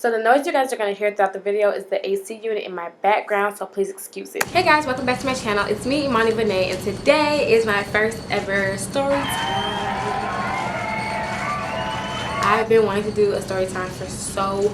So the noise you guys are going to hear throughout the video is the AC unit in my background, so please excuse it. Hey guys, welcome back to my channel. It's me, ImaniVina, and today is my first ever story time. I've been wanting to do a story time for so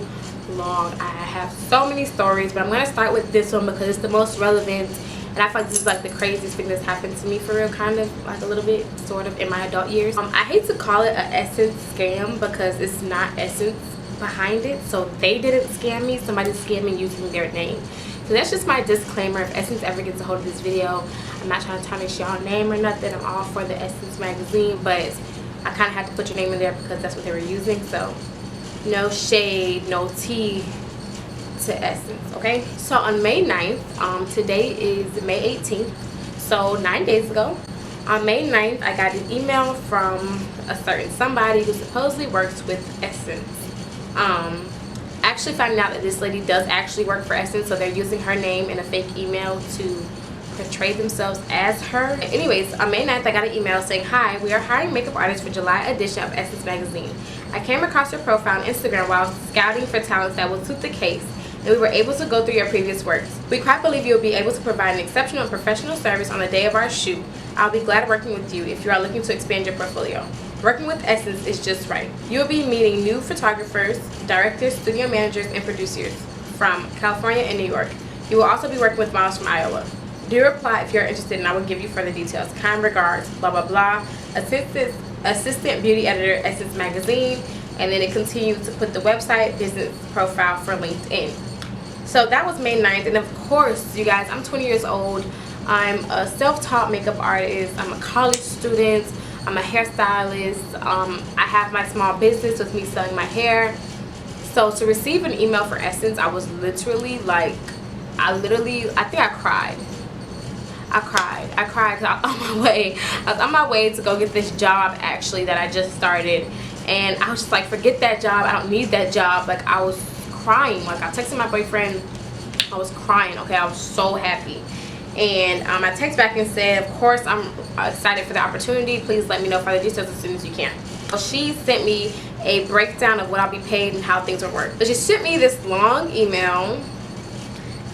long. I have so many stories, but I'm going to start with this one because it's the most relevant, and I feel like this is like the craziest thing that's happened to me for real, kind of like a little bit, sort of, in my adult years. I hate to call it an Essence scam because it's not Essence behind it, so they didn't scam me. Somebody scammed me using their name. So that's just my disclaimer. If Essence ever gets a hold of this video, I'm not trying to tarnish y'all name or nothing. I'm all for the Essence magazine, but I kind of had to put your name in there because that's what they were using. So no shade, no tea to Essence, okay? So on May 9th, today is May 18th, so 9 days ago, on May 9th, I got an email from a certain somebody who supposedly works with Essence. Actually finding out that this lady does actually work for Essence, so they're using her name in a fake email to portray themselves as her. Anyways, on May 9th, I got an email saying, "Hi, we are hiring makeup artists for July edition of Essence magazine. I came across your profile on Instagram while scouting for talents that will suit the case, and we were able to go through your previous works. We quite believe you will be able to provide an exceptional and professional service on the day of our shoot. I'll be glad working with you if you are looking to expand your portfolio. Working with Essence is just right. You will be meeting new photographers, directors, studio managers, and producers from California and New York. You will also be working with models from Iowa. Do reply if you're interested, and I will give you further details. Kind regards, blah, blah, blah. Assistant beauty editor, Essence magazine." And then it continued to put the website, business profile for LinkedIn. So that was May 9th. And of course, you guys, I'm 20 years old. I'm a self-taught makeup artist. I'm a college student. I'm a hairstylist. I have my small business with me selling my hair. So to receive an email for Essence, I was literally like, I think I cried. I cried because I was on my way to go get this job actually that I just started. And I was just like, forget that job. I don't need that job. Like, I was crying. Like, I texted my boyfriend. I was crying, okay? I was so happy. And I text back and said, of course, I'm excited for the opportunity. Please let me know further details as soon as you can. So she sent me a breakdown of what I'll be paid and how things will work. So she sent me this long email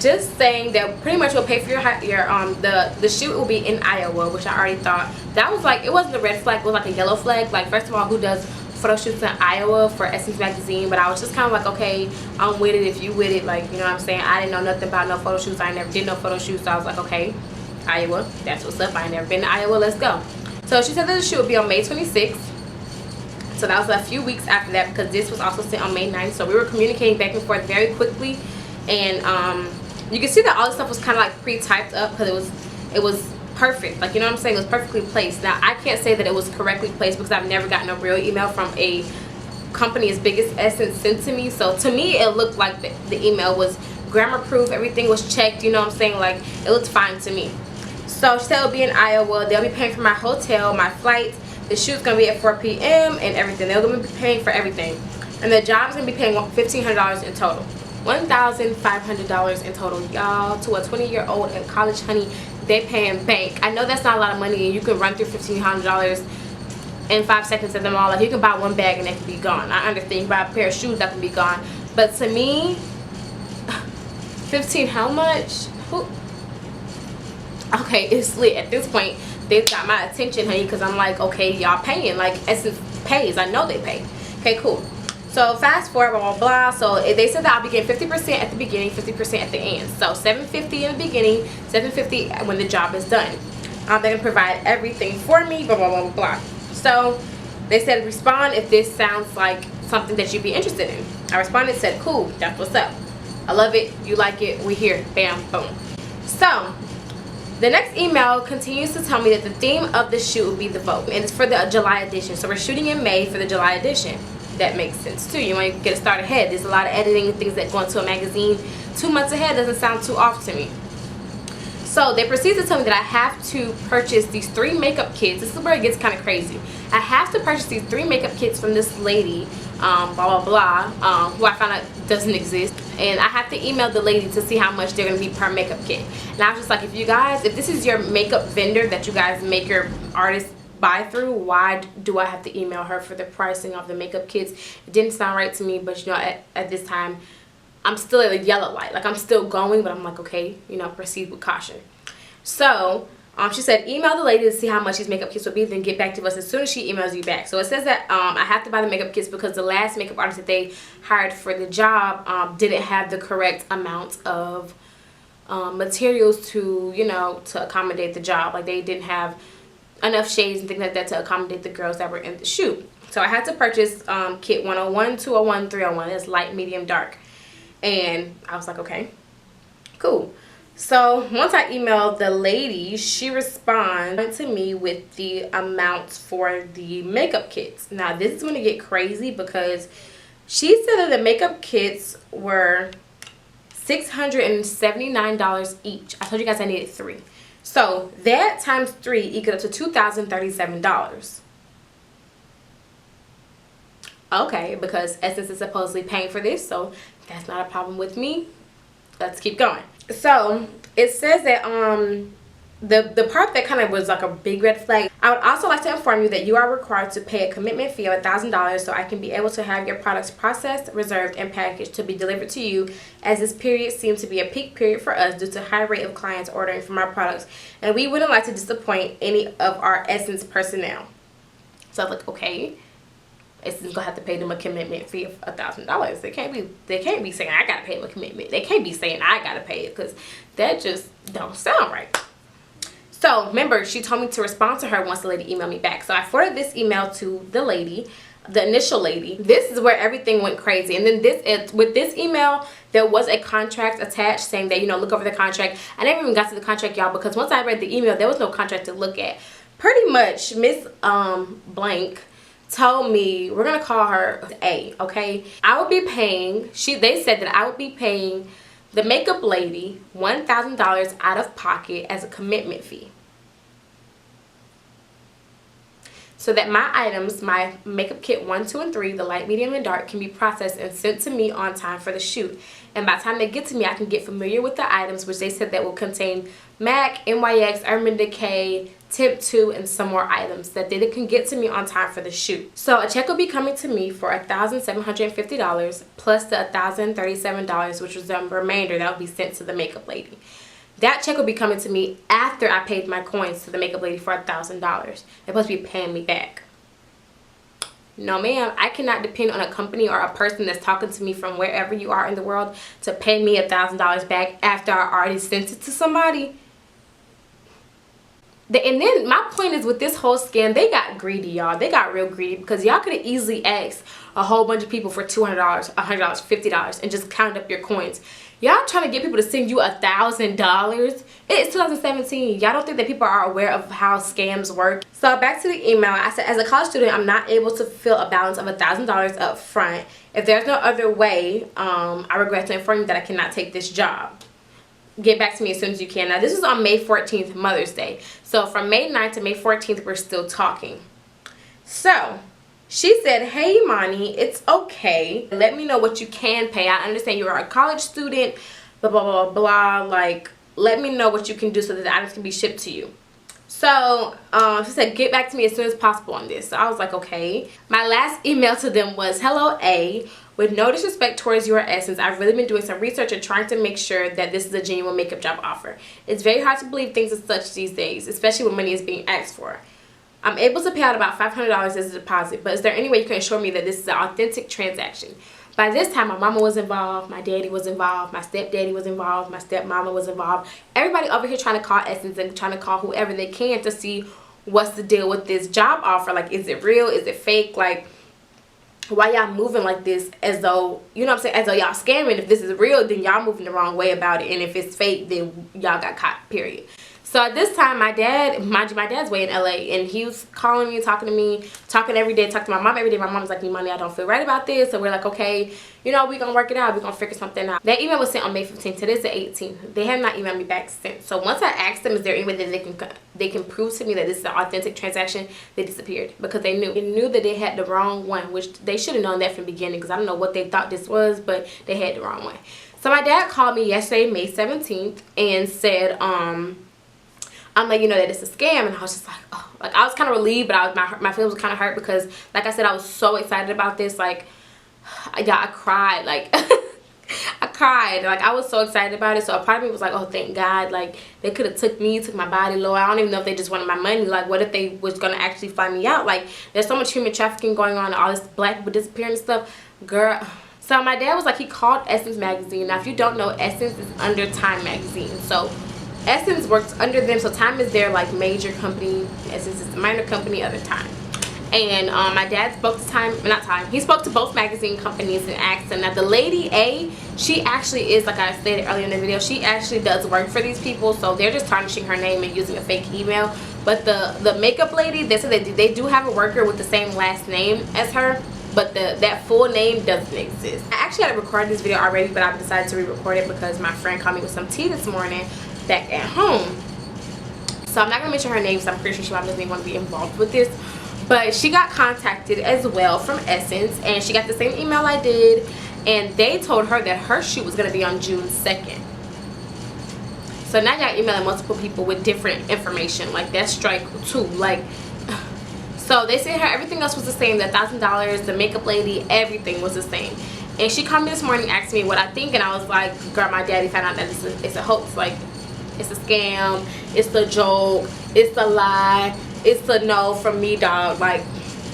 just saying that pretty much will pay for the shoot will be in Iowa, which I already thought. That was like, it wasn't a red flag, it was like a yellow flag. Like, first of all, who does photo shoots in Iowa for Essence magazine? But I was just kind of like, okay, I'm with it if you with it. Like, you know what I'm saying? I didn't know nothing about no photo shoots. I never did no photo shoots. So I was like, okay, Iowa, that's what's up. I ain't never been to Iowa, let's go. So she said that the shoot would be on May 26th. So that was a few weeks after that because this was also sent on May 9th. So we were communicating back and forth very quickly. And you can see that all this stuff was kind of like pre-typed up because it was perfect. Like, you know what I'm saying? It was perfectly placed. Now, I can't say that it was correctly placed because I've never gotten a real email from a company as big as Essence sent to me. So to me, it looked like the email was grammar proof. Everything was checked. You know what I'm saying? Like, it looked fine to me. So she said it'll be in Iowa. They'll be paying for my hotel, my flight. The shoot's going to be at 4 p.m. and everything. They're going to be paying for everything. And the job's going to be paying $1,500 in total. $1,500 in total, y'all. To a 20-year-old in college, honey, they paying bank. I know that's not a lot of money, and you can run through $1,500 in 5 seconds at the mall. Like, you can buy one bag and that can be gone. I understand. You buy a pair of shoes, that can be gone. But to me, 15, how much? Okay, it's lit. At this point, they've got my attention, honey, because I'm like, okay, y'all paying. Like, Essence pays. I know they pay. Okay, cool. So fast forward, blah, blah, blah. So they said that I'll be getting 50% at the beginning, 50% at the end. So $750 in the beginning, $750 when the job is done. They're going to provide everything for me, blah, blah, blah, blah. So they said, respond if this sounds like something that you'd be interested in. I responded and said, cool, that's what's up. I love it. You like it. We here. Bam, boom. So the next email continues to tell me that the theme of the shoot will be the vote. And it's for the July edition. So we're shooting in May for the July edition. That makes sense too. You want to get a start ahead. There's a lot of editing and things that go into a magazine 2 months ahead. Doesn't sound too off to me. So they proceed to tell me that I have to purchase these 3 makeup kits. This is where it gets kind of crazy. I have to purchase these 3 makeup kits from this lady, blah blah blah, who I found out doesn't exist. And I have to email the lady to see how much they're going to be per makeup kit. And I was just like, if this is your makeup vendor that you guys make your artists buy through. Why do I have to email her for the pricing of the makeup kits? It didn't sound right to me, but you know, at this time, I'm still at a yellow light. Like, I'm still going, but I'm like, okay, you know, proceed with caution. So she said, email the lady to see how much these makeup kits will be, then get back to us as soon as she emails you back. So it says that I have to buy the makeup kits because the last makeup artist that they hired for the job didn't have the correct amount of materials to, you know, to accommodate the job. Like, they didn't have enough shades and things like that to accommodate the girls that were in the shoot. So I had to purchase kit 101, 201, 301. It's light, medium, dark. And I was like, okay, cool. So once I emailed the lady, she responded to me with the amounts for the makeup kits. Now this is going to get crazy because she said that the makeup kits were $679 each. I told you guys I needed 3. So that times 3 equals up to $2,037. Okay, because Essence is supposedly paying for this, so that's not a problem with me. Let's keep going. So it says that the part that kind of was like a big red flag. I would also like to inform you that you are required to pay a commitment fee of $1,000 so I can be able to have your products processed, reserved, and packaged to be delivered to you, as this period seems to be a peak period for us due to high rate of clients ordering from our products, and we wouldn't like to disappoint any of our Essence personnel. So I was like, okay. Essence gonna have to pay them a commitment fee of $1,000. They can't be saying I gotta pay them a commitment. They can't be saying I gotta pay it, because that just don't sound right. So remember, she told me to respond to her once the lady emailed me back. So I forwarded this email to the lady, the initial lady. This is where everything went crazy. And then with this email, there was a contract attached saying that, you know, look over the contract. I never even got to the contract, y'all, because once I read the email, there was no contract to look at. Pretty much, Miss Blank told me, we're gonna call her A, okay? I would be paying, they said that I would be paying the makeup lady $1,000 out of pocket as a commitment fee, so that my items, my makeup kit 1, 2, and 3, the light, medium, and dark, can be processed and sent to me on time for the shoot. And by the time they get to me, I can get familiar with the items, which they said that will contain MAC, NYX, Urban Decay, Tip 2, and some more items that they can get to me on time for the shoot. So a check will be coming to me for $1,750 plus the $1,037, which was the remainder that will be sent to the makeup lady. That check will be coming to me after I paid my coins to the makeup lady for $1,000. They're supposed to be paying me back. No, ma'am, I cannot depend on a company or a person that's talking to me from wherever you are in the world to pay me $1,000 back after I already sent it to somebody. And then my point is, with this whole scam, they got greedy, y'all. They got real greedy, because y'all could have easily asked a whole bunch of people for $200, $100, $50 and just counted up your coins. Y'all trying to get people to send you $1,000. It's 2017. Y'all don't think that people are aware of how scams work? So back to the email. I said, as a college student, I'm not able to fill a balance of $1,000 up front. If there's no other way, I regret to inform you that I cannot take this job. Get back to me as soon as you can. Now this is on May 14th, Mother's Day. So from May 9th to May 14th, we're still talking. So she said, hey Imani, it's okay. Let me know what you can pay. I understand you are a college student, blah, blah, blah, blah. Like, let me know what you can do so that the items can be shipped to you. So she said, get back to me as soon as possible on this. So I was like, okay. My last email to them was, hello A, with no disrespect towards your Essence, I've really been doing some research and trying to make sure that this is a genuine makeup job offer. It's very hard to believe things as such these days, especially when money is being asked for. I'm able to pay out about $500 as a deposit, but is there any way you can assure me that this is an authentic transaction? By this time, my mama was involved, my daddy was involved, my stepdaddy was involved, my stepmama was involved. Everybody over here trying to call Essence and trying to call whoever they can to see what's the deal with this job offer. Like, is it real? Is it fake? Like, why y'all moving like this, as though, you know what I'm saying, as though y'all scamming? If this is real, then y'all moving the wrong way about it, and if it's fake, then y'all got caught, period. So at this time, my dad, mind you, my dad's way in LA, and he was calling me, talking to me, talking every day, talking to my mom every day. My mom's like, Imani, I don't feel right about this. So we're like, okay, you know, we're gonna work it out, we're gonna figure something out. That email was sent on May 15th. Today's the 18th. They have not emailed me back since. So once I asked them, is there any way that they can prove to me that this is an authentic transaction, they disappeared, because they knew that they had the wrong one, which they should have known that from the beginning, because I don't know what they thought this was, but they had the wrong one. So my dad called me yesterday, May 17th, and said, I'm letting you know that it's a scam. And I was just like, oh, like I was kind of relieved, but my feelings were kind of hurt because, like I said, I was so excited about this. Like, I cried. Like, I cried. Like, I was so excited about it. So a part of me was like, oh, thank God. Like, they could have took my body, Lord. I don't even know if they just wanted my money. Like, what if they was going to actually find me out? Like, there's so much human trafficking going on and all this black people disappearing and stuff. Girl. So my dad was like, he called Essence magazine. Now, if you don't know, Essence is under Time magazine. So Essence works under them. So Time is their like major company. Essence is the minor company of the Time. And my dad spoke to he spoke to both magazine companies and asked them. Now the lady A, she actually is, like I stated earlier in the video, she actually does work for these people. So they're just tarnishing her name and using a fake email. But the makeup lady, they said they do have a worker with the same last name as her, but that full name doesn't exist. I actually had recorded this video already, but I decided to re-record it because my friend called me with some tea this morning back at home. So I'm not gonna mention her name because I'm pretty sure she doesn't even want to be involved with this. But she got contacted as well from Essence, and she got the same email I did, and they told her that her shoot was going to be on June 2nd. So now y'all emailing multiple people with different information. Like, that's strike 2. Like, so they said her everything else was the same. The $1,000, the makeup lady, everything was the same. And she called me this morning, asked me what I think, and I was like, girl, my daddy found out that it's a hoax. Like, it's a scam, it's a joke, it's a lie, it's a no from me, dog. Like,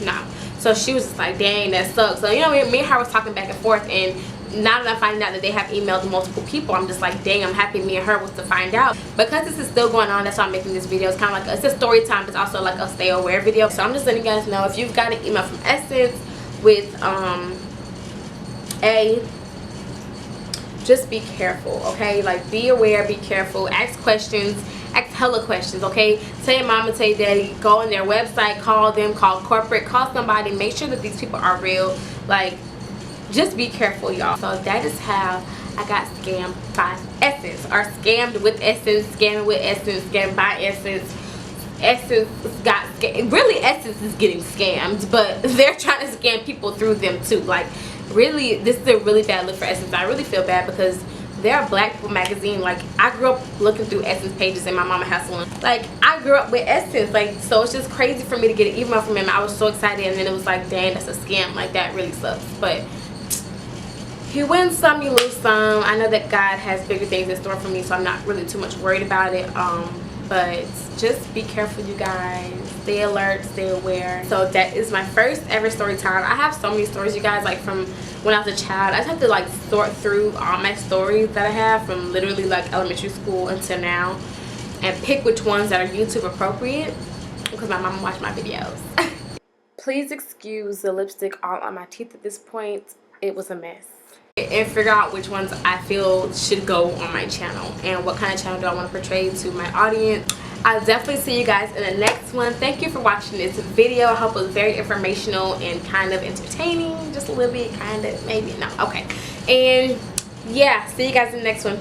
nah. So she was just like, dang, that sucks. So, you know, me and her was talking back and forth, and now that I'm finding out that they have emailed multiple people, I'm just like, dang, I'm happy me and her was to find out. Because this is still going on, that's why I'm making this video. It's kind of like, it's a story time, but it's also like a stay aware video. So I'm just letting you guys know, if you've got an email from Essence with just be careful, okay? Like, be aware, be careful, ask questions, ask hella questions, okay? Tell your mama, tell your daddy, go on their website, call them, call corporate, call somebody, make sure that these people are real. Like, just be careful, y'all. So that is how I got scammed by Essence, or scammed with Essence, scammed with Essence, scammed by Essence. Essence got scammed. Really, Essence is getting scammed, but they're trying to scam people through them too. Like, really, this is a really bad look for Essence. I really feel bad because they're a black people magazine. Like, I grew up looking through Essence pages in my mama house one. Like, I grew up with Essence. Like, so it's just crazy for me to get an email from him. I was so excited, and then it was like, dang, that's a scam. Like, that really sucks. But you win some, you lose some. I know that God has bigger things in store for me, so I'm not really too much worried about it. But just be careful, you guys. Stay alert, stay aware. So that is my first ever story time. I have so many stories, you guys, like from when I was a child. I just have to like sort through all my stories that I have from literally like elementary school until now, and pick which ones that are YouTube appropriate, because my mama watched my videos. Please excuse the lipstick all on my teeth at this point. It was a mess. And figure out which ones I feel should go on my channel and what kind of channel do I want to portray to my audience. I'll definitely see you guys in the next one. Thank you for watching this video. I hope it was very informational and kind of entertaining, just a little bit, kind of, maybe, no, okay. And yeah, see you guys in the next one.